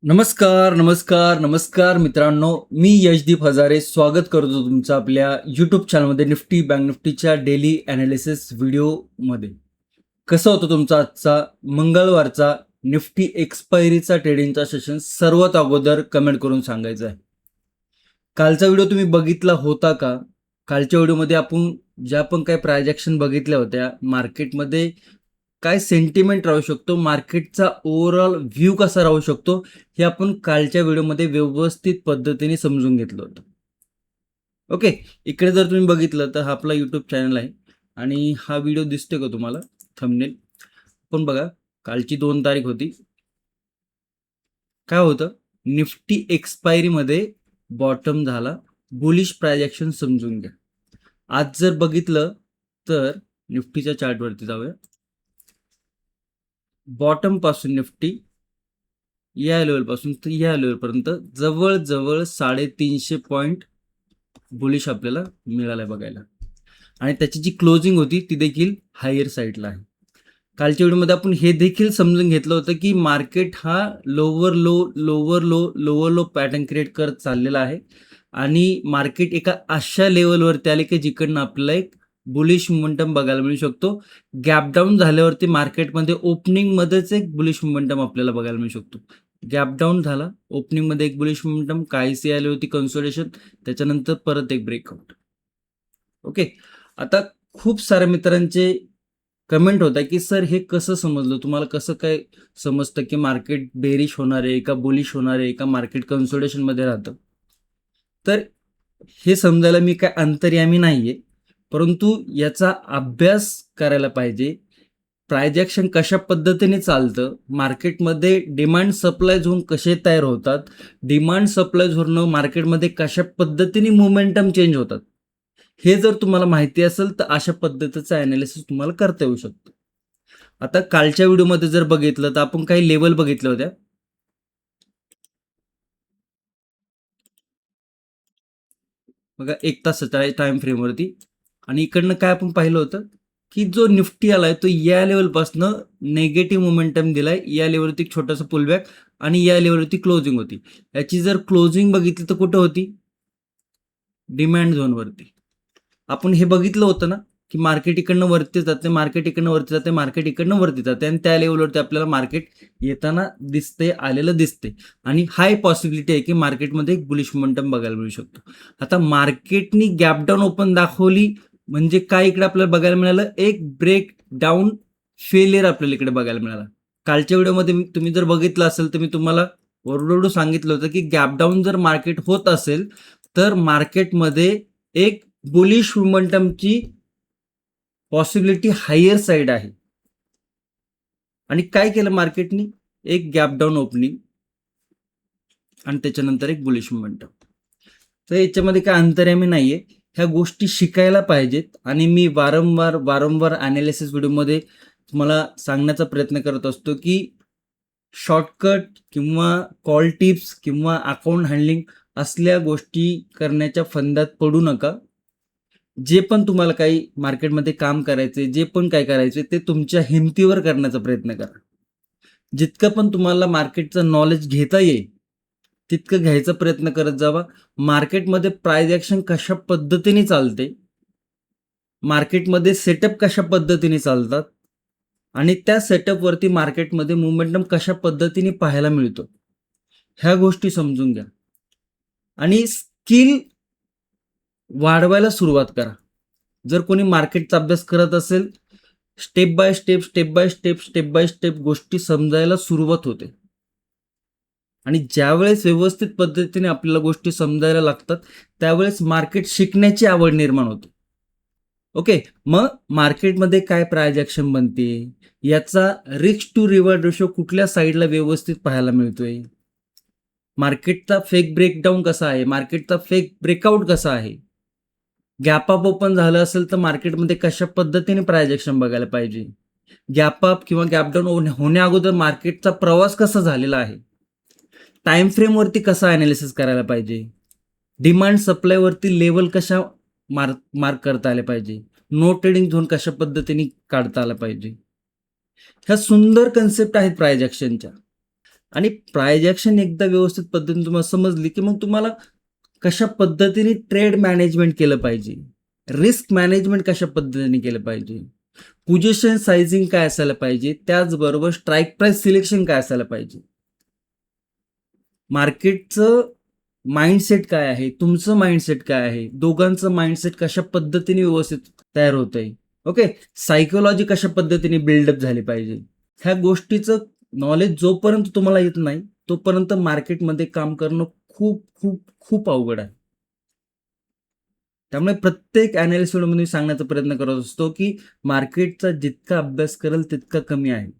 नमस्कार, नमस्कार, नमस्कार मित्रांनो. मी यशदीप हजारे स्वागत करतो तुमचं आपल्या यूट्यूब चॅनलमध्ये निफ्टी बँक निफ्टीच्या डेली ॲनालिसिस व्हिडिओमध्ये. कसं होतं तुमचा आजचा मंगळवारचा निफ्टी एक्सपायरीचा ट्रेडिंगचा सेशन सर्वात अगोदर कमेंट करून सांगायचं आहे. कालचा व्हिडिओ तुम्ही बघितला होता का? कालच्या व्हिडिओमध्ये आपण ज्या पण काही प्रायजेक्शन बघितल्या होत्या, मार्केटमध्ये काय सेंटिमेंट राहू शकतो, मार्केटचा ओव्हरऑल व्ह्यू कसा राहू शकतो, हे आपण कालच्या व्हिडिओमध्ये व्यवस्थित पद्धतीने समजून घेतलं होतं. ओके, इकडे जर तुम्ही बघितलं तर हा आपला यूट्यूब चॅनल आहे आणि हा व्हिडिओ दिसतोय का तुम्हाला थंबनेल? पण बघा, कालची 2 तारीख होती. काय होतं, निफ्टी एक्सपायरीमध्ये बॉटम झाला. बुलिश प्रायजेक्शन समजून घ्या. आज जर बघितलं तर निफ्टीच्या चार्टवरती जाऊया. बॉटम पासून निफ्टी या लेवलपासून तर या लेवलपर्यंत जवळजवळ 350 पॉईंट बुलिश आपल्याला मिळालाय बघायला. आणि त्याची जी क्लोजिंग होती ती देखील हायर साईडला आहे. कालच्या व्हिडिओमध्ये आपण हे देखील समजून घेतलं होतं की मार्केट हा lower low lower low lower low pattern create करत चाललेला आहे आणि मार्केट एका अशा लेवलवरती आले की जिकडनं आपल्याला एक बुलिश मोमेंटम बघायला मिळू शकतो. गॅप डाऊन झाल्यावरती मार्केटमध्ये ओपनिंगमध्येच एक बुलिश मोमेंटम आपल्याला बघायला मिळू शकतो. गॅप डाऊन झाला, ओपनिंगमध्ये एक बुलिश मोमेंटम, काहीशी आली होती कन्सोलिडेशन, त्याच्यानंतर परत एक ब्रेकआउट. ओके, आता खूप साऱ्या मित्रांचे कमेंट होता की सर हे कसं समजलं, तुम्हाला कसं काय समजतं की मार्केट बेरिश होणार आहे का बुलिश होणार आहे का मार्केट कन्सोलिडेशनमध्ये राहतं? तर हे समजायला मी काय अंतर्यामी नाहीये, परंतु याचा अभ्यास करायला पाहिजे. प्रायजेक्शन कशा पद्धतीने चालतं, मार्केटमध्ये डिमांड सप्लाय झोन कसे तयार होतात, डिमांड सप्लाय झोननं मार्केटमध्ये कशा पद्धतीने मोमेंटम चेंज होतात, हे जर तुम्हाला माहिती असेल तर अशा पद्धतीचं ॲनालिसिस तुम्हाला करता येऊ शकतं. आता कालच्या व्हिडिओमध्ये जर बघितलं तर आपण काही लेवल बघितल्या होत्या. बघा 1 तासाच्या टाइम फ्रेमवरती, आणि इकडनं काय आपण पाहिलं होतं की जो निफ्टी आलाय तो या लेवलपासनं निगेटिव्ह मोमेंटम दिलाय. या लेवलवरती एक छोटासा पुलबॅक आणि या लेवलवरती क्लोजिंग होती. याची जर क्लोजिंग बघितली तर कुठं होती? डिमांड झोनवरती. आपण हे बघितलं होतं ना की मार्केट इकडनं वरती जाते, मार्केट इकडनं वरती जाते, मार्केट इकडनं वरती जाते आणि त्या लेवलवरती आपल्याला मार्केट येताना दिसते, आलेलं दिसते आणि हाय पॉसिबिलिटी आहे की मार्केटमध्ये एक बुलिश मोमेंटम बघायला मिळू शकतो. आता मार्केटनी गॅप डाऊन ओपन दाखवली म्हणजे काय इकडे आपल्याला बघायला मिळालं, एक ब्रेक डाऊन फेलियर आपल्याला इकडे बघायला मिळाला. कालच्या व्हिडिओमध्ये तुम्ही जर बघितलं असेल तर मी तुम्हाला ओरडोरडू सांगितलं होतं की गॅप डाऊन जर मार्केट होत असेल तर मार्केटमध्ये एक बुलिश मोमेंटमची पॉसिबिलिटी हायर साईड आहे. आणि काय केलं मार्केटनी? एक गॅप डाऊन ओपनिंग आणि त्याच्यानंतर एक बुलिश मोमेंटम. तर याच्यामध्ये काय अंतर्यामी नाहीये. ह्या गोष्टी शिकायला पाहिजेत आणि मी वारंवार ॲनालिसिस व्हिडिओमध्ये तुम्हाला सांगण्याचा प्रयत्न करत असतो की शॉर्टकट किंवा कॉल टिप्स किंवा अकाउंट हँडलिंग असल्या गोष्टी करण्याच्या फंदात पडू नका. जे पण तुम्हाला काही मार्केटमध्ये काम करायचे, जे पण काय करायचे ते तुमच्या हिमतीवर करण्याचा प्रयत्न करा. जितकं पण तुम्हाला मार्केटचं नॉलेज घेता येईल तितकं घ्यायचा प्रयत्न करत जावा. मार्केटमध्ये प्राइस ॲक्शन कशा पद्धतीने चालते, मार्केटमध्ये सेटअप कशा पद्धतीने चालतात आणि त्या सेटअपवरती मार्केटमध्ये मोमेंटम कशा पद्धतीने पाहायला मिळतो, ह्या गोष्टी समजून घ्या आणि स्किल वाढवायला सुरुवात करा. जर कोणी मार्केटचा अभ्यास करत असेल, स्टेप बाय स्टेप गोष्टी समजायला सुरुवात होते आणि ज्यावेळेस व्यवस्थित पद्धतीने आपल्याला गोष्टी समजायला लागतात त्यावेळेस मार्केट शिकण्याची आवड निर्माण होते. ओके, मग मार्केटमध्ये काय प्राइस ॲक्शन बनते, याचा रिस्क टू रिवॉर्ड रेशो कुठल्या साईडला व्यवस्थित पाहायला मिळतोय, मार्केटचा फेक ब्रेकडाऊन कसा आहे, मार्केटचा फेक ब्रेकआउट कसा आहे, गॅप अप ओपन झालं असेल तर मार्केटमध्ये कशा पद्धतीने प्राइस ॲक्शन बघायला पाहिजे, गॅप अप किंवा गॅप डाऊन होण्या अगोदर मार्केटचा प्रवास कसा झालेला आहे, टाइम फ्रेमवरती कसा ॲनालिसिस करायला पाहिजे, डिमांड सप्लायवरती लेवल कशा मार्क करता आले पाहिजे, नो ट्रेडिंग झोन कशा पद्धतीने काढता आला पाहिजे. ह्या सुंदर कन्सेप्ट आहेत प्राइस ॲक्शनच्या. आणि प्राइज ॲक्शन एकदा व्यवस्थित पद्धतीने तुम्हाला समजली की मग तुम्हाला कशा पद्धतीने ट्रेड मॅनेजमेंट केलं पाहिजे, रिस्क मॅनेजमेंट कशा पद्धतीने केलं पाहिजे, पोझिशन सायझिंग काय असायला पाहिजे, त्याचबरोबर स्ट्राईक प्राइस सिलेक्शन काय असायला पाहिजे, मार्केटचं माइंडसेट काय आहे, तुमचं माइंडसेट काय आहे, दोघांचं माइंडसेट कशा पद्धतीने व्यवस्थित तयार होत आहे, ओके, सायकोलॉजी कशा पद्धतीने बिल्डअप झाली पाहिजे. ह्या गोष्टीचं नॉलेज जोपर्यंत तुम्हाला येत नाही तोपर्यंत मार्केटमध्ये काम करणं खूप खूप खूप अवघड आहे. त्यामुळे प्रत्येक अॅनालिस्ट व्हिडिओमध्ये मी सांगण्याचा प्रयत्न करत असतो की मार्केटचा जितका अभ्यास करेल तितका कमी आहे.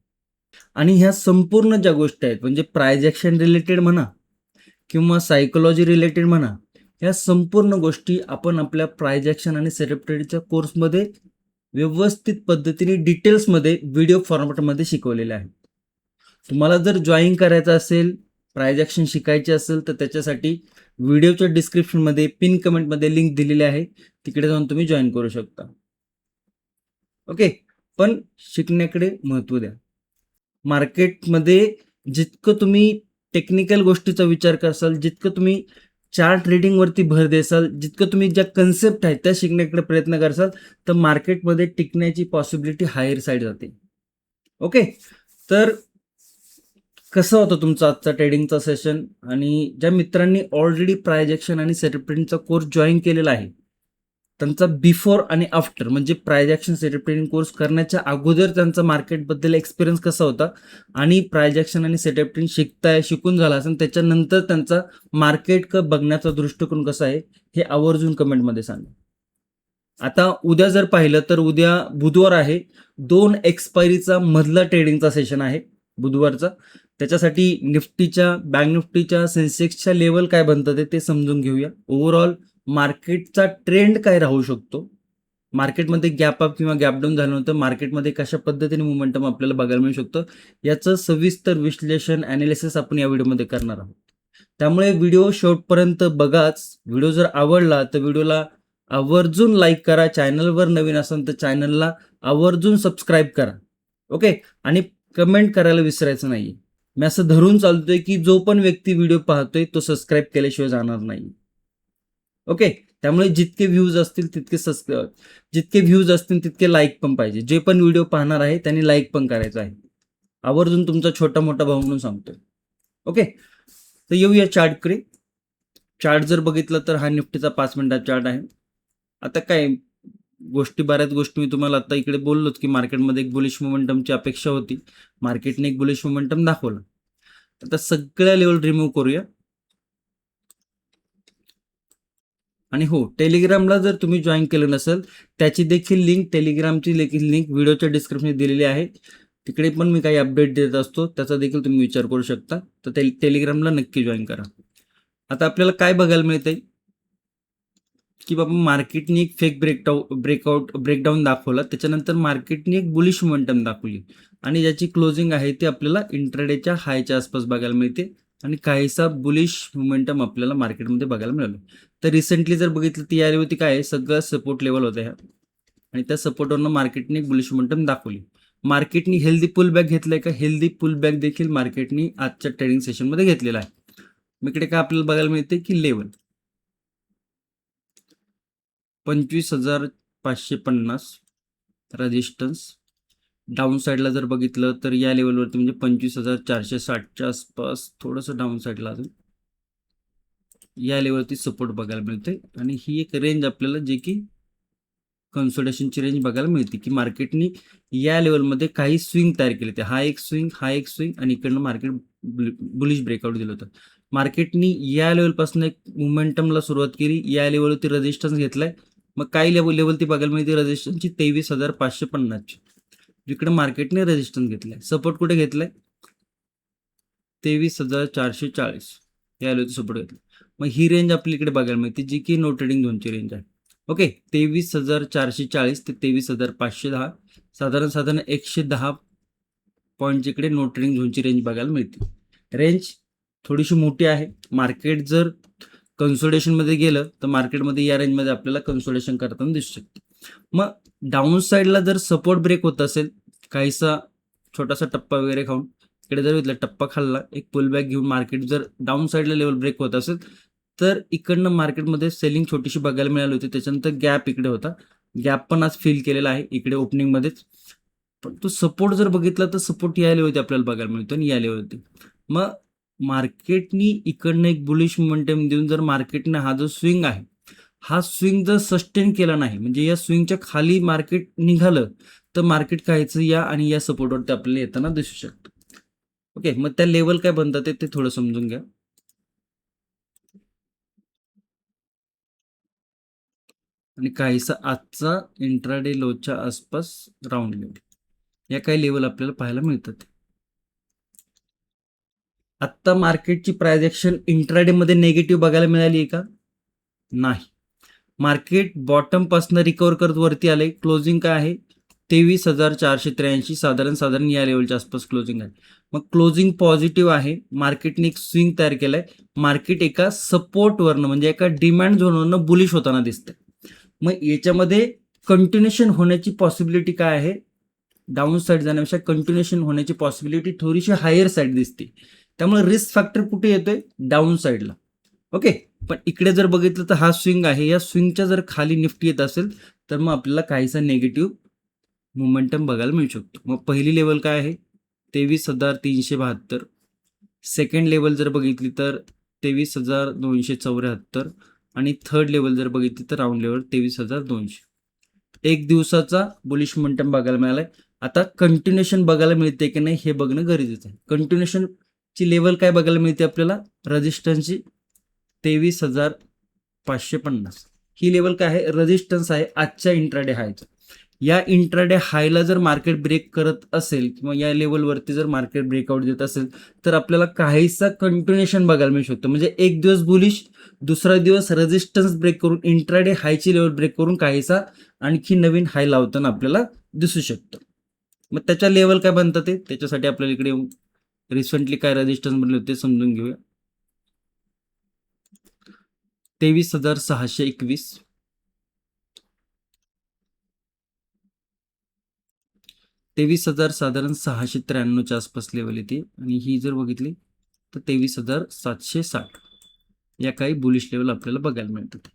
आणि ह्या संपूर्ण ज्या गोष्टी आहेत म्हणजे प्राइज ॲक्शन रिलेटेड म्हणा किंवा सायकोलॉजी रिलेटेड म्हणा, ह्या संपूर्ण गोष्टी आपण आपल्या प्राइज ॲक्शन आणि सेटअप ट्रेडच्या कोर्समध्ये व्यवस्थित पद्धतीने डिटेल्समध्ये व्हिडिओ फॉर्मॅटमध्ये शिकवलेल्या आहेत. तुम्हाला जर जॉईन करायचं असेल, प्राइज ॲक्शन शिकायची असेल तर त्याच्यासाठी व्हिडिओच्या डिस्क्रिप्शनमध्ये पिन कमेंटमध्ये लिंक दिलेली आहे, तिकडे जाऊन तुम्ही जॉईन करू शकता. ओके, पण शिकण्याकडे महत्त्व द्या. मार्केटमध्ये जितकं तुम्ही टेक्निकल गोष्टीचा विचार करसाल, जितकं तुम्ही चार्ट रीडिंगवरती भर देसाल, जितकं तुम्ही ज्या कन्सेप्ट आहेत त्या शिकण्याकडे प्रयत्न करसाल तर मार्केटमध्ये टिकण्याची पॉसिबिलिटी हायर साईड जाते. ओके, तर कसं होतं तुमचा आजचा ट्रेडिंगचा सेशन, आणि ज्या मित्रांनी ऑलरेडी प्राइज ॲक्शन आणि सेटअप ट्रेडिंगचा कोर्स जॉईन केलेला आहे त्यांचा बिफोर आणि आफ्टर म्हणजे price action setup trading course करण्याच्या अगोदर त्यांचा मार्केटबद्दल एक्सपिरियन्स कसा होता आणि प्राइज ॲक्शन आणि सेटअप ट्रेडिंग शिकून झाला असेल त्याच्यानंतर त्यांचा मार्केट बघण्याचा दृष्टिकोन कसा आहे हे आवर्जून कमेंटमध्ये सांगा. आता उद्या जर पाहिलं तर उद्या बुधवार आहे, 2 एक्सपायरीचा मधला ट्रेडिंगचा सेशन आहे बुधवारचा. त्याच्यासाठी निफ्टीच्या, बँक निफ्टीच्या, सेन्सेक्सच्या लेवल काय बनतात ते समजून घेऊया. ओव्हरऑल मार्केटचा ट्रेंड काय राहू शकतो, मार्केटमध्ये गॅप अप किंवा गॅप डाऊन झाल्यानंतर मार्केटमध्ये कशा पद्धतीने मोमेंटम आपल्याला बघायला मिळू शकतं याचं सविस्तर विश्लेषण ॲनालिसिस आपण या व्हिडिओमध्ये करणार आहोत. त्यामुळे व्हिडिओ शेवटपर्यंत बघाच. व्हिडिओ जर आवडला तर व्हिडिओला आवर्जून लाईक करा, चॅनलवर नवीन असाल तर चॅनलला आवर्जून सबस्क्राईब करा. ओके, आणि कमेंट करायला विसरायचं नाही. मी असं धरून चालतोय की जो पण व्यक्ती व्हिडिओ पाहतोय तो सबस्क्राईब केल्याशिवाय जाणार नाही. ओके, त्यामुळे जितके व्ह्यूज असतील तितके लाईक पण पाहिजे. जे पण व्हिडिओ पाहणार आहे त्यांनी लाईक पण करायचं आहे. आवर्जून तुमचा छोटा मोठा भाऊ म्हणून सांगतोय. ओके, तर येऊया चार्टकडे. चार्ट जर बघितलं तर हा निफ्टीचा 5 मिनिटाचा चार्ट आहे. आता काय बऱ्याच गोष्टी मी तुम्हाला आता इकडे बोललोच की मार्केटमध्ये एक बुलिश मोमेंटमची अपेक्षा होती, मार्केटने एक बुलिश मोमेंटम दाखवलं. आता सगळ्या लेवल रिमूव्ह करूया. आणि हो, टेलिग्रामला जर तुम्ही जॉईन केलं नसेल त्याची देखील लिंक, टेलिग्रामची देखील लिंक व्हिडिओच्या डिस्क्रिप्शनमध्ये दिलेली आहे. तिकडे पण मी काही अपडेट देत असतो, त्याचा देखील तुम्ही विचार करू शकता. तर टेलिग्रामला नक्की जॉईन करा. आता आपल्याला काय बघायला मिळतंय की बाबा मार्केटने एक फेक ब्रेकडाऊन दाखवला, त्याच्यानंतर मार्केटने एक बुलिश मोमेंटम दाखवली आणि ज्याची क्लोजिंग आहे ती आपल्याला इंट्राडेच्या हायच्या आसपास बघायला मिळते आणि काहीसा बुलिश मोमेंटम आपल्याला मार्केटमध्ये बघायला मिळालं. तर रिसेंटली जर बघितलं ती यावरती काय आहे, सगळं सपोर्ट लेवल होतं ह्या, आणि त्या सपोर्टवरनं मार्केटने एक बुलिश मोमेंटम दाखवली. मार्केटनी हेल्दी पुलबॅक घेतलंय का, हेल्दी पुलबॅक देखील मार्केटनी आजच्या ट्रेडिंग सेशनमध्ये घेतलेला आहे. मग इकडे काय आपल्याला बघायला मिळते की लेवल 25,550 रेजिस्टन्स. डाऊन साईडला जर बघितलं तर या लेवलवरती म्हणजे 25,460च्या आसपास थोडंसं डाऊन साईडला अजून या लेवलवरती सपोर्ट बघायला मिळते. आणि ही एक रेंज आपल्याला जे की कन्सोलिडेशनची रेंज बघायला मिळते की मार्केटनी या लेवलमध्ये काही स्विंग तयार केले ते, हा एक स्विंग आणि इकडनं मार्केट बुलिश ब्रेकआउट दिलं होतं. मार्केटनी या लेवलपासून एक मोमेंटमला सुरुवात केली, या लेवलवरती रेजिस्टन्स घेतलाय. मग काही लेवल ती बघायला मिळते रेजिस्टन्सची 23,550ची, जिकडे मार्केटने रेजिस्टन्स घेतलाय. सपोर्ट कुठे घेतलाय 23,440 या लेवलची सपोर्ट घेतला. मग ही रेंज आपली इकडे बघायला मिळते जी की नो ट्रेडिंग झोनची रेंज आहे. ओके, 23,440 ते 23,510 साधारण 110 पॉईंटच्या इकडे नो ट्रेडिंग झोनची रेंज बघायला मिळते. रेंज थोडीशी मोठी आहे. मार्केट जर कन्सोलिडेशनमध्ये गेलं तर मार्केटमध्ये या रेंजमध्ये आपल्याला कन्सोलिडेशन करताना दिसू शकते. मग डाऊन साईडला जर सपोर्ट ब्रेक होत असेल, काहीसा छोटासा टप्पा वगैरे खाऊन इकडे जर बघितलं टप्पा खाल्ला, एक पुल बॅक घेऊन मार्केट जर डाऊन साईडला लेवल ब्रेक होत असेल तर इकडनं मार्केटमध्ये सेलिंग छोटीशी बघायला मिळाली होती. त्याच्यानंतर गॅप इकडे होता, गॅप पण आज फिल केलेला आहे इकडे ओपनिंगमध्येच. पण तो सपोर्ट जर बघितला तर सपोर्ट या लेवलवरती आपल्याला बघायला मिळतो आणि या लेवलवरती. मग मार्केटनी इकडनं एक बुलिश मोमेंटम देऊन जर मार्केटने हा जो स्विंग आहे हा स्विंग जर सस्टेन केला नाही म्हणजे या स्विंगच्या खाली मार्केट निघालं तर मार्केट कायचं या आणि या सपोर्टवरती आपल्याला येताना दिसू शकतं. ओके, मग त्या लेवल काय बनतात ते थोडं समजून घ्या. आणि काहीसा आजचा इंट्राडे लोच्या आसपास राऊंड लेवल या काही लेवल आपल्याला पाहायला मिळतात. आत्ता मार्केटची प्राइस ऍक्शन इंट्राडे मध्ये निगेटिव्ह बघायला मिळाली आहे का? नाही. मार्केट बॉटम पासून रिकवर करत वरती आले. क्लोजिंग काय आहे? 23,483 साधारण या लेवलच्या आसपास क्लोजिंग आहे. मग क्लोजिंग पॉझिटिव्ह आहे. मार्केटने एक स्विंग तयार केलाय. मार्केट एका सपोर्टवरनं म्हणजे एका डिमांड झोनवरनं बुलिश होताना दिसतंय. मग याच्यामध्ये कंटिन्युएशन होण्याची पॉसिबिलिटी काय आहे? डाऊन साईड जाण्यापेक्षा कंटिन्युएशन होण्याची पॉसिबिलिटी थोडीशी हायर साईड दिसते. त्यामुळे रिस्क फॅक्टर कुठे येतोय? डाऊन साईडला. ओके, पण इकडे जर बघितलं तर हा स्विंग आहे. या स्विंगच्या जर खाली निफ्टी येत असेल तर मग आपल्याला काहीसा निगेटिव्ह मोमेंटम बघायला मिळू शकतो. मग पहिली लेवल काय आहे? 23,372. सेकंड लेवल जर बघितली तर 23,274 आणि थर्ड लेवल जर बघितली तर राऊंड लेवल 23,200. एक दिवसाचा बुलिश मोमेंटम बघायला मिळालाय. आता कंटिन्युएशन बघायला मिळते की नाही हे बघणं गरजेचं आहे. कंटिन्युएशनची लेवल काय बघायला मिळते आपल्याला? रेजिस्टन्सची 23,550 ही लेवल काय आहे? रेजिस्टन्स आहे आजच्या इंट्राडे हायचं. या इंट्राडे हायला जर मार्केट ब्रेक करत असेल किंवा या लेवलवरती जर मार्केट ब्रेकआउट देत असेल तर आपल्याला काहीसा कंटिन्युएशन बघायला मिळू शकतो. म्हणजे एक दिवस बुलिश, दुसरा दिवस रेजिस्टन्स ब्रेक करून इंट्राडे हायची लेवल ब्रेक करून काहीसा आणखी नवीन हाय लावताना आपल्याला दिसू शकतं. मग त्याच्या लेवल काय बनतात ते त्याच्यासाठी आपल्याला इकडे रिसेंटली काय रेजिस्टन्स बनले होते समजून घेऊया. 23,621, 23,000 साधारण 693च्या आसपास लेवल येते आणि ही जर बघितली तर 23,760 या काही बुलिश लेवल आपल्याला बघायला मिळतात.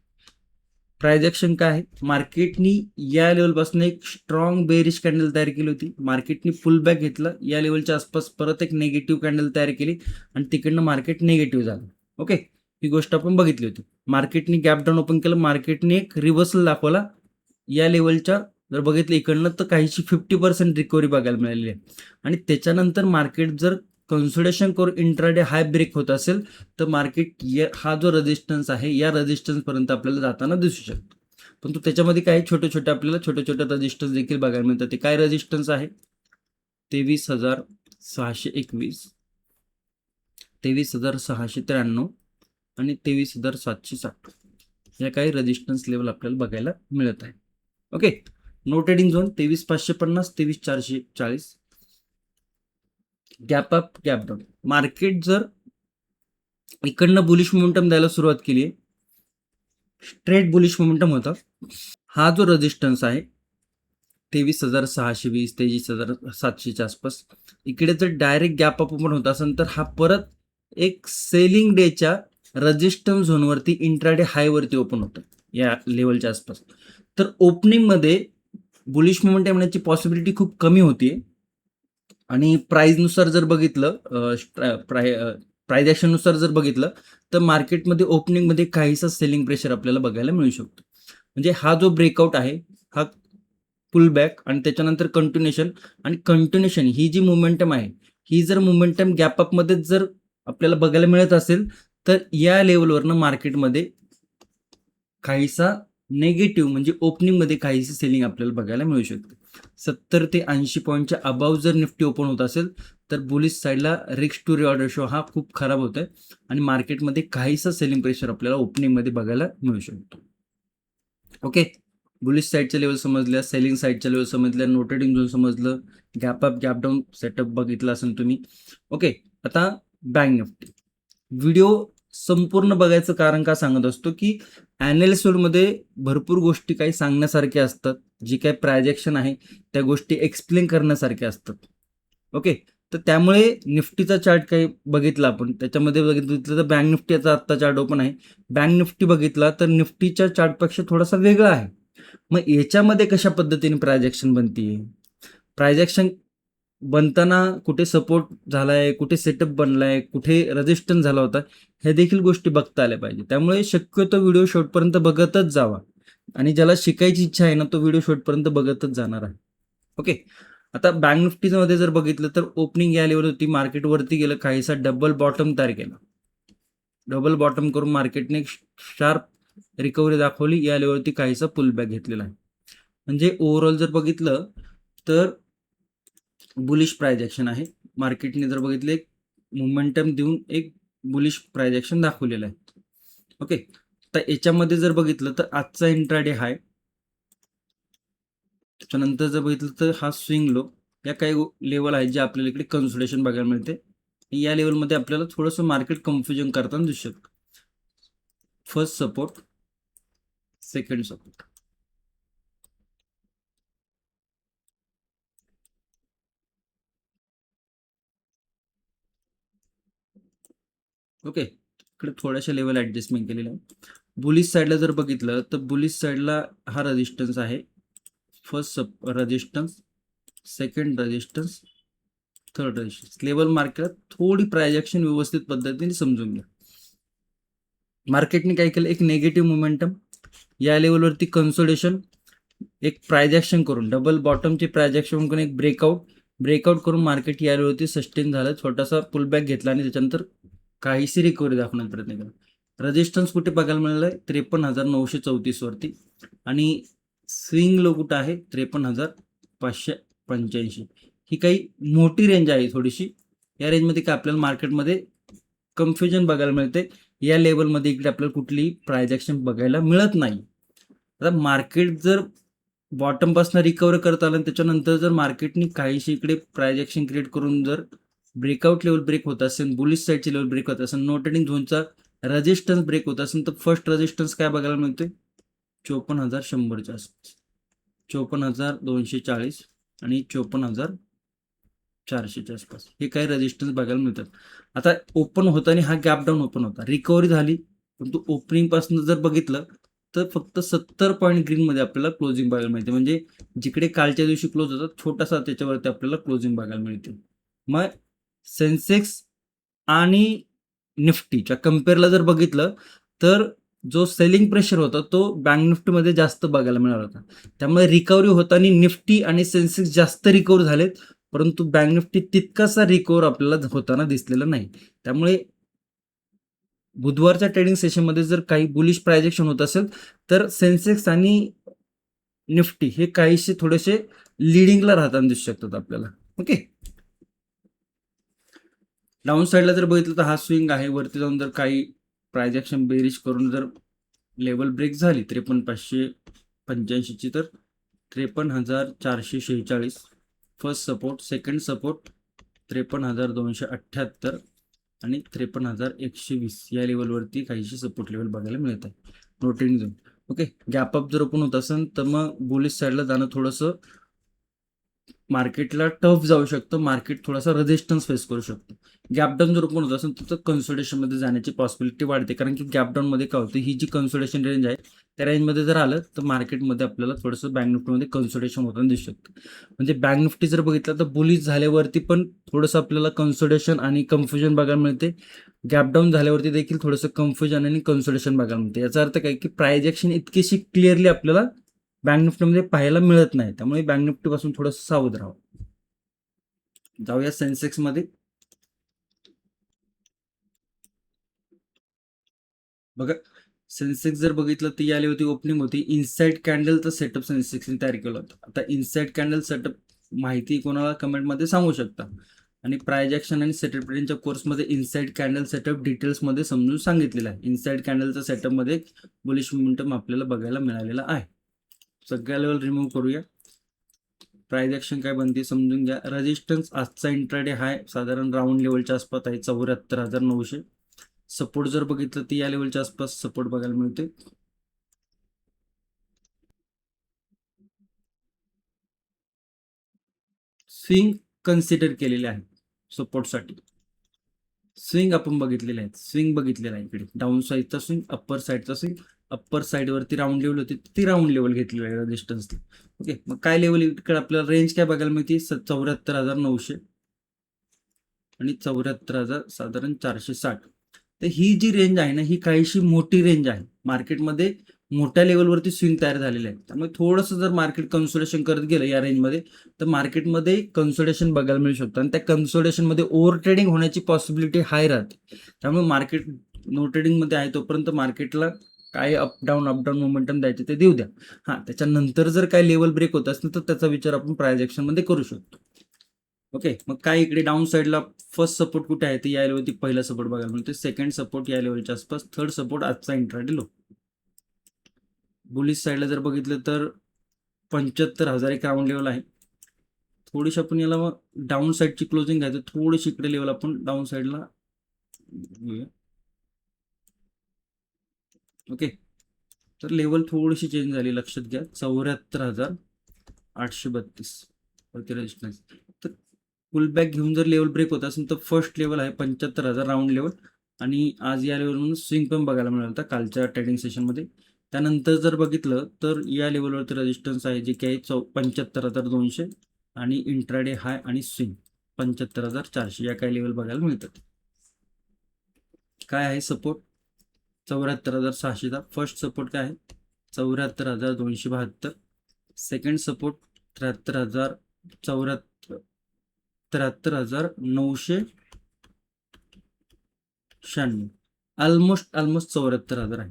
प्राइस ऍक्शन काय आहे? मार्केटनी या लेवलपासून एक स्ट्रॉंग बेरिश कॅन्डल तयार केली होती. मार्केटनी पुल बॅक घेतलं, या लेवलच्या आसपास परत एक नेगेटिव्ह कॅन्डल तयार केली आणि तिकडनं मार्केट नेगेटिव्ह झालं. ओके, ही गोष्ट आपण बघितली होती. मार्केटनी गॅप डाऊन ओपन केलं, मार्केटने एक रिव्हर्सल दाखवला. या लेवलच्या जर बघितलं इकडनं तर काहीशी 50% रिकव्हरी बघायला मिळालेली आहे आणि त्याच्यानंतर मार्केट जर कन्सोलिडेशन करून इंट्राडे हाय ब्रेक होत असेल तर मार्केट हा जो रेजिस्टन्स आहे या रेजिस्टन्स पर्यंत आपल्याला जाताना दिसू शकतो. पण त्याच्यामध्ये काही छोटे छोटे रेजिस्टन्स देखील बघायला मिळतात. ते काय रेजिस्टन्स आहे? 23,621, 23,693 आणि 23,760 या काही रेजिस्टन्स लेवल आपल्याला बघायला मिळत आहे. Okay, no trading zone 23,550, 23,440. Gap up gap down. Market जर इकडनं बुलिश मोमेंटम द्यायला सुरुवात केली, स्ट्रेट बुलिश मोमेंटम होता. हा जो रेजिस्टन्स आहे 23,620, 23,700च्या आसपास, इकडे जर डायरेक्ट गॅप अप ओपन होत असेल तर हा परत एक सेलिंग डेच्या रेजिस्टन्स झोनवरती इंट्राडे हायवरती ओपन होतं या लेवलच्या आसपास. तर ओपनिंगमध्ये बुलिश मोमेंटम येण्याची पॉसिबिलिटी खूप कमी होती आणि प्राईजनुसार जर बघितलं प्राइस ॲक्शननुसार जर बघितलं तर मार्केटमध्ये ओपनिंगमध्ये काहीसा सेलिंग प्रेशर आपल्याला बघायला मिळू शकतो. म्हणजे हा जो ब्रेकआउट आहे हा पुल बॅक आणि त्याच्यानंतर कंटिन्युएशन ही जी मोमेंटम आहे ही जर मोमेंटम गॅप अपमध्येच जर आपल्याला बघायला मिळत असेल तर या लेवलवरनं मार्केटमध्ये काहीसा नेगेटिव्ह म्हणजे ओपनिंगमध्ये काहीशी सेलिंग आपल्याला बघायला मिळू शकते. 70 ते 80 पॉईंटच्या अबाव जर निफ्टी ओपन होत असेल तर बुलिश साईडला रिस्क टू रिवॉर्ड रेशो हा खूप खराब होत आहे आणि मार्केटमध्ये काहीसा सेलिंग प्रेशर आपल्याला ओपनिंगमध्ये बघायला मिळू शकतो. ओके, बुलिश साईडच्या लेवल समजल्या, सेलिंग साईडच्या लेवल समजल्या, नो ट्रेडिंग झोन समजलं, gap up gap down setup बघितलं असेल तुम्ही. ओके, आता बँक निफ्टी व्हिडिओ संपूर्ण बघायचं कारण का सांगत असतो की ॲनालिसिसमध्ये भरपूर गोष्टी काही सांगण्यासारख्या असतात, जी काही प्रायजेक्शन आहे त्या गोष्टी एक्सप्लेन करण्यासारख्या असतात. ओके, तर त्यामुळे निफ्टीचा चार्ट काही बघितला आपण, त्याच्यामध्ये बघितलं तर बँक निफ्टीचा आत्ता चार्ट ओपन आहे. बँक निफ्टी बघितला तर निफ्टीच्या चार्टपेक्षा थोडासा वेगळा आहे. मग याच्यामध्ये कशा पद्धतीने प्रायजेक्शन बनते, प्रायजेक्शन बनताना कुठे सपोर्ट झालाय, कुठे सेटअप बनलाय, कुठे रेजिस्टन्स झाला होता, ह्या देखील गोष्टी बघता आल्या पाहिजे. त्यामुळे शक्यतो व्हिडिओ शेवटपर्यंत बघतच जावा आणि ज्याला शिकायची इच्छा आहे ना तो व्हिडिओ शेवटपर्यंत बघतच जाणार आहे. ओके. आता बँक निफ्टीमध्ये जर बघितलं तर ओपनिंग या लेवल होती, मार्केट वरती गेलं, काहीसा डबल बॉटम तयार केला. डबल बॉटम करून मार्केटने शार्प रिकव्हरी दाखवली, या लेवलवरती काहीसा पुलबॅक घेतलेला आहे. म्हणजे ओव्हरऑल जर बघितलं तर बुलिश प्रायजेक्शन आहे. मार्केटने जर बघितले मोमेंटम देऊन एक बुलिश प्रायजेक्शन दाखवलेलं आहे. ओके. तर याच्यामध्ये जर बघितलं तर आजचा इंट्राडे हाय, त्याच्यानंतर जर बघितलं तर हा स्विंग लो, या काही लेवल आहेत जे आपल्याला इकडे कन्सोलिडेशन बघायला मिळते. या लेवलमध्ये आपल्याला थोडंसं मार्केट कन्फ्युजन करताना दिसू शकतं. First support, second support. Okay. इकडे थोड्याशा लेवल ऍडजस्टमेंट केलेल्या आहे. बुलिश साईडला जर बघितलं तर बुलिश साईडला हा रेजिस्टन्स आहे. First resistance, second resistance, third resistance. Level मार्केटला थोडी प्रायजेक्शन व्यवस्थित पद्धतीने समजून घ्या. मार्केटने काय केलं, एक निगेटिव्ह मोमेंटम, या लेवलवरती कन्सोलिडेशन, एक प्रायजेक्शन करून डबल बॉटमचे प्रायजेक्शन करून एक ब्रेकआउट करून मार्केट या लेवलवरती सस्टेन झालं, छोटासा पुलबॅक घेतला आणि त्याच्यानंतर काहीशी रिकव्हरी दाखवण्याचा प्रयत्न केला. रेजिस्टन्स कुठे बघायला मिळालंय, 53,934 वरती, आणि स्विंग लो कुठं आहे, 53,585. ही काही मोठी रेंज आहे थोडीशी. या रेंजमध्ये काय आपल्याला मार्केटमध्ये कन्फ्युजन बघायला मिळते. या लेवलमध्ये इकडे आपल्याला कुठलीही प्रायजेक्शन बघायला मिळत नाही. आता मार्केट जर बॉटम पासून रिकव्हर करत आलं आणि त्याच्यानंतर जर मार्केटनी काहीशी इकडे प्रायजेक्शन क्रिएट करून जर ब्रेकआउट लेवल ब्रेक होत असेल, बुलिश साईडची लेवल ब्रेक होत असेल, नो ट्रेडिंग झोनचा रेजिस्टन्स ब्रेक होत असेल, तर फर्स्ट रेजिस्टन्स काय बघायला मिळतोय, 54,100च्या आसपास, 54,240 आणि 54,400च्या आसपास हे काही रेजिस्टन्स बघायला मिळतात. आता ओपन होताना हा गॅप डाऊन ओपन होता, रिकव्हरी झाली, परंतु ओपनिंग पासून जर बघितलं तर फक्त 70 पॉईंट ग्रीनमध्ये आपल्याला क्लोजिंग बघायला मिळते. म्हणजे जिकडे कालच्या दिवशी क्लोज होतात छोटासा त्याच्यावरती आपल्याला क्लोजिंग बघायला मिळते. मग सेन्सेक्स आणि निफ्टीच्या कम्पेअरला जर बघितलं तर जो सेलिंग प्रेशर होता तो बँक निफ्टीमध्ये जास्त बघायला मिळाला होता. त्यामुळे रिकव्हरी होताना निफ्टी आणि सेन्सेक्स जास्त रिकव्हर झालेत, परंतु बँक निफ्टी तितकासा रिकव्हर आपल्याला होताना दिसलेला नाही. त्यामुळे बुधवारच्या ट्रेडिंग सेशनमध्ये जर काही बुलिश प्रायजेक्शन होत असेल तर सेन्सेक्स आणि निफ्टी हे काहीसे थोडेसे लिडिंगला राहताना दिसू शकतात आपल्याला. ओके. डाऊन साईडला जर बघितलं तर हा स्विंग आहे, वरती जाऊन जर काही प्रायजेक्शन बेरिश करून जर लेवल ब्रेक झाली 53,585ची तर 53,446 फर्स्ट सपोर्ट, सेकंड सपोर्ट 53,278 आणि 53,120 या लेवलवरती काहीशी सपोर्ट लेवल बघायला मिळत आहे. Rotating zone. Okay. Gap up जर ओपन होत असेल तर मग बुलिश साईडला जाणं थोडंसं मार्केटला टफ जाऊ शकतं, मार्केट थोडासा रेजिस्टन्स फेस करू शकतो. गॅपडाऊन जर ओपन होत असेल तर कन्सोलिडेशनमध्ये जाण्याची पॉसिबिलिटी वाढते, कारण की गॅपडाऊनमध्ये काय होतं, ही जी कन्सोलिडेशन रेंज आहे त्या रेंजमध्ये जर आलं तर मार्केटमध्ये आपल्याला थोडंसं बँक निफ्टीमध्ये कन्सोलिडेशन होताना दिसू शकतं. म्हणजे बँक निफ्टी जर बघितलं तर बुलिश झाल्यावरती पण थोडंसं आपल्याला कन्सोलिडेशन आणि कन्फ्युजन बघायला मिळते. गॅपडाऊन झाल्यावरती देखील थोडंसं कन्फ्युजन आणि कन्सोलिडेशन बघायला मिळते. याचा अर्थ काय की प्रायजेक्शन इतकीशी क्लिअरली आपल्याला बँक निफ्टीमध्ये पाहायला मिळत नाही. त्यामुळे बँक निफ्टीपासून थोडंसं सावध राहावं. जाऊया सेन्सेक्स मध्ये. बघा, सेन्सेक्स जर बघितलं तर या लेवलची ओपनिंग होती, इनसाइड कॅन्डलचा सेटअप सेन्सेक्सने तयार केला होता. आता इनसाइड कॅन्डल सेटअप माहिती कोणाला कमेंटमध्ये सांगू शकता, आणि प्रायजेक्शन आणि सेटअप ट्रेडिंगच्या कोर्समध्ये इनसाइड कॅन्डल सेटअप डिटेल्समध्ये समजून सांगितलेलं आहे. इनसाइड कॅन्डलचा सेटअपमध्ये बुलिश मोमेंटम आपल्याला बघायला मिळालेला आहे. सगळ्या लेवल रिमूव्ह करूया. प्रायजेक्शन काय बनते समजून घ्या. रेजिस्टन्स आजचा इंट्राडे हाय साधारण राऊंड लेवलच्या आसपास आहे 74,900. सपोर्ट जर बघितलं तर या लेवलच्या आसपास सपोर्ट बघायला मिळते. स्विंग कन्सिडर केलेले आहे. सपोर्टसाठी. स्विंग आपण बघितलेले आहेत, स्विंग बघितलेला आहे इकडे, डाऊन साईडचा स्विंग, अप्पर साईडचा स्विंग. अप्पर साईडवरती राऊंड लेवल होती, ती राऊंड लेवल घेतलेली आहे रेजिस्टन्सला. ओके, मग काय लेवल इकडे आपल्याला रेंज काय बघायला मिळते, 74,900 आणि 74,000 साधारण 460. तर ही जी रेंज आहे ना, ही काहीशी मोठी रेंज आहे. मार्केटमध्ये मोठ्या लेवलवरती स्विंग तयार झालेले आहे. त्यामुळे थोडंसं जर मार्केट कन्सोलिडेशन करत गेलं या रेंजमध्ये, तर मार्केटमध्ये कन्सोलिडेशन बघायला मिळू शकतं आणि त्या कन्सोलिडेशनमध्ये ओव्हर ट्रेडिंग होण्याची पॉसिबिलिटी हाय राहते. त्यामुळे मार्केट नो ट्रेडिंगमध्ये आहे तोपर्यंत मार्केटला काय अप डाऊन मोमेंटम द्यायचे ते देऊ द्या. त्याच्यानंतर जर काय लेवल ब्रेक होत असेल तर त्याचा विचार आपण प्राइस ॲक्शनमध्ये करू शकतो. ओके, मग काय इकडे डाऊन साईडला फर्स्ट सपोर्ट कुठे आहे, ते या लेवलवरती पहिला सपोर्ट बघायला मिळते, सेकंड सपोर्ट या लेवलच्या आसपास, थर्ड सपोर्ट आजचा इंट्राडे लो. बुलिश साईडला जर बघितलं तर 75,000 एक राऊंड लेवल आहे. थोडीशी आपण याला डाऊन साईडची क्लोजिंग घ्यायचं, थोडीशी इकडे लेवल आपण डाऊन साईडला घेऊया. ओके, तर लेवल थोडीशी चेंज झाली, लक्षात घ्या. 74,832 वरती रेजिस्टन्स. तर पुलबॅक घेऊन जर लेवल ब्रेक होत असेल तर फर्स्ट लेवल आहे 75,000 राऊंड लेवल, आणि आज या लेवलवरून स्विंग पण बघायला मिळाला होता कालच्या ट्रेडिंग सेशनमध्ये. त्यानंतर जर बघितलं तर या लेवलवरती रेजिस्टन्स आहे जे की आहे 75,200 आणि इंट्राडे हाय आणि स्विंग 75,400 या काही लेवल बघायला मिळतात. काय आहे सपोर्ट 74,600चा, फर्स्ट सपोर्ट काय आहे 74,272, सेकंड सपोर्ट 73,996, ऑलमोस्ट 74,000 आहे,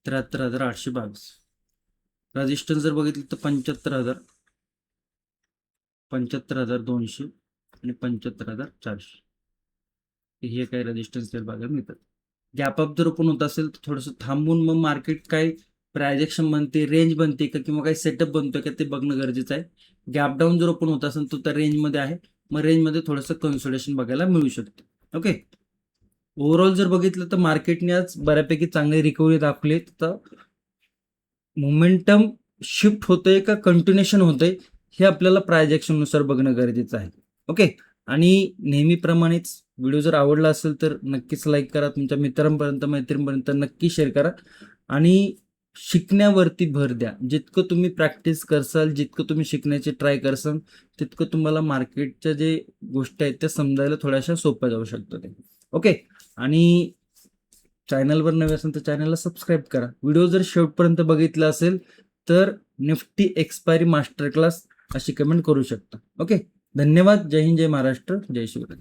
73,822. रेजिस्टन्स जर बघितलं तर 75,000, 75,200 आणि 75,400 हे काही रेजिस्टन्स बघायला मिळतात. गॅप अप जर ओपन होत असेल तर थोडंसं थांबून मग मार्केट काय प्रायजेक्शन बनते, रेंज बनते का, किंवा काही सेटअप बनतोय का ते बघणं गरजेचं आहे. गॅप डाऊन जर ओपन होत असेल तर त्या रेंजमध्ये आहे, मग रेंजमध्ये थोडंसं कन्सोलिडेशन बघायला मिळू शकते. ओके, ओव्हरऑल जर बघितलं तर मार्केटने आज बऱ्यापैकी चांगली रिकव्हरी दाखवली. तर मोमेंटम शिफ्ट होतंय का कंटिन्युएशन होतंय हे आपल्याला प्रायजेक्शननुसार बघणं गरजेचं आहे. ओके, आणि नेहमीप्रमाणेच व्हिडिओ जर आवडला असेल तर नक्कीच लाईक करा, तुमच्या मित्रांपर्यंत मैत्रिणींपर्यंत नक्की शेअर करा आणि शिकण्यावरती भर द्या. जितकं तुम्ही प्रॅक्टिस करसाल, जितकं तुम्ही शिकण्याची ट्राय करसाल, तितकं तुम्हाला मार्केटच्या जे गोष्टी आहेत त्या समजायला थोड्याशा सोप्या जाऊ शकतात. ओके, आणि चॅनलवर नवे असेल तर चॅनलला सबस्क्राईब करा. व्हिडिओ जर शेवटपर्यंत बघितला असेल तर निफ्टी एक्सपायरी मास्टर क्लास अशी कमेंट करू शकता. ओके, धन्यवाद. जय हिंद, जय महाराष्ट्र, जय शिवराय.